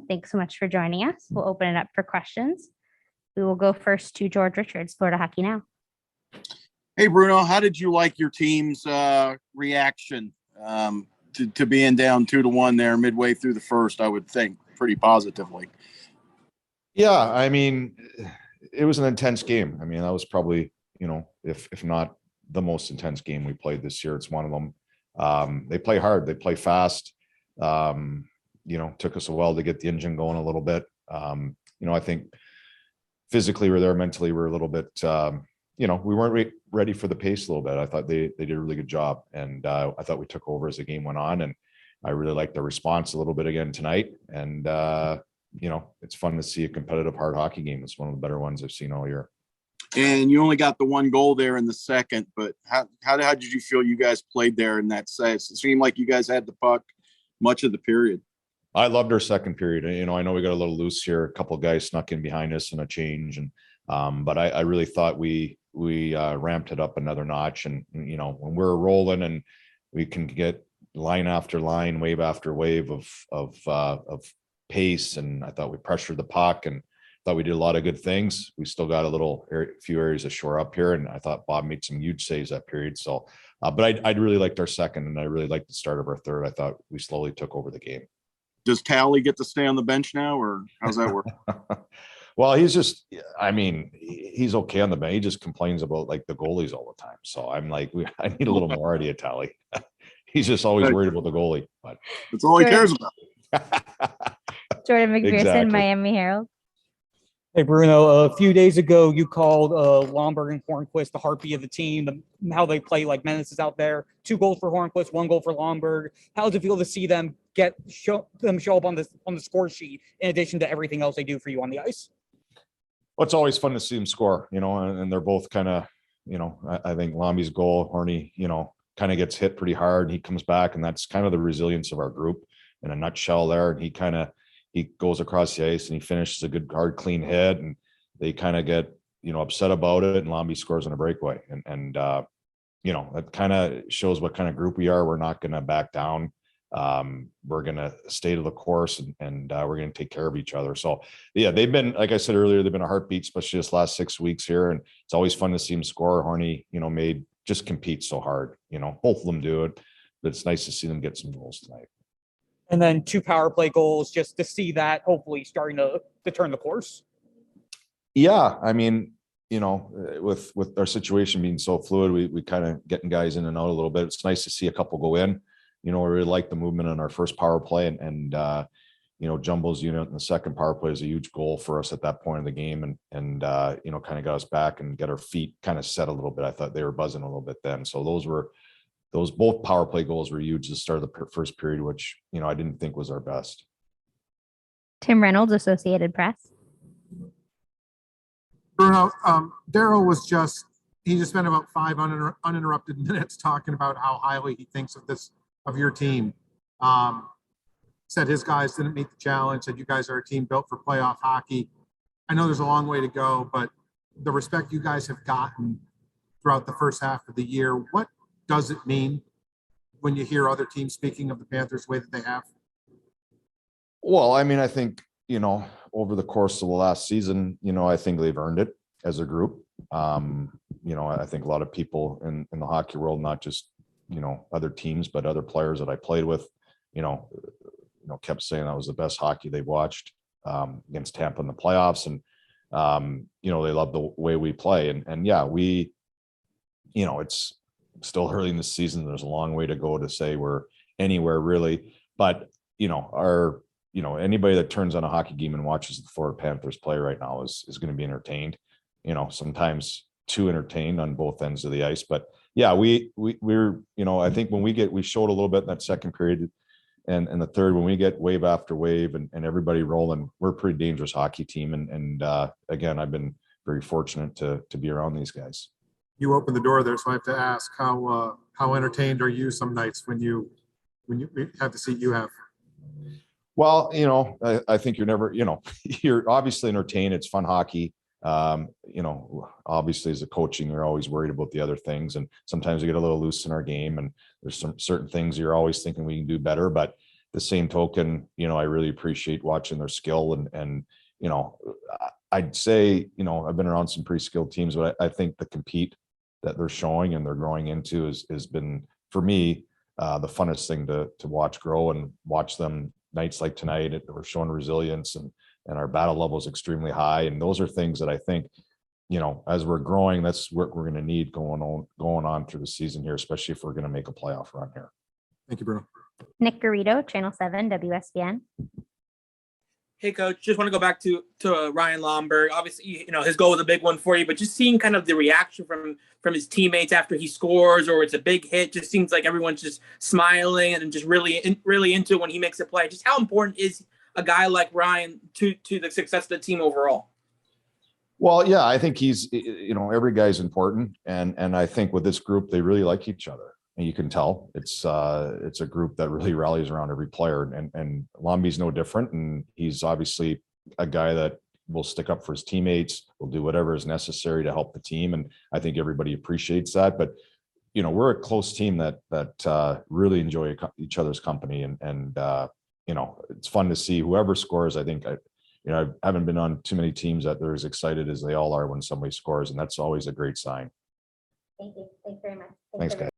Thanks so much for joining us. We'll open it up for questions. We will go first to George Richards, Florida Hockey Now. Hey, Bruno, how did you like your team's reaction to being down 2-1 there midway through the first? I would think pretty positively. Yeah, I mean, it was an intense game. I mean, that was probably, if not the most intense game we played this year. It's one of them. They play hard. They play fast. Took us a while to get the engine going a little bit. I think physically we're there, mentally we're a little bit, we weren't ready for the pace a little bit. I thought they did a really good job, and I thought we took over as the game went on, and I really liked the response a little bit again tonight. And it's fun to see a competitive, hard hockey game. It's one of the better ones I've seen all year. And you only got the one goal there in the second, but how did you feel you guys played there in that set? It seemed like you guys had the puck much of the period. I loved our second period. I know we got a little loose here. A couple of guys snuck in behind us in a change, and but I really thought we ramped it up another notch. And when we're rolling and we can get line after line, wave after wave of pace, and I thought we pressured the puck and thought we did a lot of good things. We still got a few areas to shore up here, and I thought Bob made some huge saves that period. So, but I really liked our second, and I really liked the start of our third. I thought we slowly took over the game. Does Tally get to stay on the bench now, or how's that work? Well, he's okay on the bench. He just complains about like the goalies all the time. So I'm like, I need a little more out of Tally. He's just always worried about the goalie, but that's all he cares about. Jordan McPherson, exactly. Miami Herald. Hey, Bruno, a few days ago, you called Lamoureux and Hornqvist the heartbeat of the team, how they play like menaces out there. 2 goals for Hornqvist, 1 goal for Lamoureux. How does it feel to see them show up on the score sheet in addition to everything else they do for you on the ice? Well, it's always fun to see them score, and they're both kind of, I think Lami's goal, Horny, kind of gets hit pretty hard. He comes back, and that's kind of the resilience of our group in a nutshell there. And he goes across the ice and he finishes a good, hard, clean hit, and they kind of get, upset about it, and Lambi scores on a breakaway. And that kind of shows what kind of group we are. We're not going to back down. We're going to stay to the course, and we're going to take care of each other. So yeah, they've been, like I said earlier, they've been a heartbeat, especially this last 6 weeks here. And it's always fun to see them score. Horny, just compete so hard, both of them do it, but it's nice to see them get some goals tonight. And then 2 power play goals, just to see that hopefully starting to turn the course. Yeah. I mean, with our situation being so fluid, we kind of getting guys in and out a little bit. It's nice to see a couple go in. We really like the movement on our first power play, and Jumbo's unit in the second power play is a huge goal for us at that point of the game, and kind of got us back and get our feet kind of set a little bit. I thought they were buzzing a little bit then. So those both power play goals were huge at the start of the first period, which, I didn't think was our best. Tim Reynolds, Associated Press. Bruno, Daryl he just spent about 5 uninterrupted minutes talking about how highly he thinks of your team. Said his guys didn't meet the challenge, said you guys are a team built for playoff hockey. I know there's a long way to go, but the respect you guys have gotten throughout the first half of the year, what does it mean when you hear other teams speaking of the Panthers the way that they have? Well, I mean, I think, over the course of the last season, I think they've earned it as a group. I think a lot of people in the hockey world, not just, other teams, but other players that I played with, kept saying that was the best hockey they watched against Tampa in the playoffs. And, they love the way we play. And yeah, it's still early in the season. There's a long way to go to say we're anywhere really, but anybody that turns on a hockey game and watches the Florida Panthers play right now is going to be entertained, sometimes too entertained on both ends of the ice. But yeah, we're, I think when we showed a little bit in that second period and the third, when we get wave after wave and everybody rolling, we're a pretty dangerous hockey team. And again, I've been very fortunate to be around these guys. You opened the door there, so I have to ask, how entertained are you some nights when you have the seat you have? Well, I think you're never, you're obviously entertained. It's fun hockey. Obviously as a coaching, you're always worried about the other things. And sometimes we get a little loose in our game, and there's some certain things you're always thinking we can do better. But the same token, you know, I really appreciate watching their skill and, you know, I'd say, you know, I've been around some pretty skilled teams, but I think the compete that they're showing and they're growing into has been, for me, the funnest thing to watch grow and watch them nights like tonight. We're showing resilience and our battle level is extremely high. And those are things that I think, you know, as we're growing, that's what we're going to need going on through the season here, especially if we're going to make a playoff run here. Thank you, Bruno. Nick Garrido, Channel 7, WSBN. Hey, Coach, just want to go back to Ryan Lomberg. Obviously, you know, his goal was a big one for you, but just seeing kind of the reaction from his teammates after he scores or it's a big hit, just seems like everyone's just smiling and just really into it when he makes a play. Just how important is a guy like Ryan to the success of the team overall? Well, yeah, I think he's, you know, every guy's important. And I think with this group, they really like each other. And you can tell it's a group that really rallies around every player, and Lomby's no different. And he's obviously a guy that will stick up for his teammates, will do whatever is necessary to help the team. And I think everybody appreciates that. But, you know, we're a close team that really enjoy each other's company. And you know, it's fun to see whoever scores. I think you know, I haven't been on too many teams that they're as excited as they all are when somebody scores. And that's always a great sign. Thank you. Thanks very much. Thanks, guys.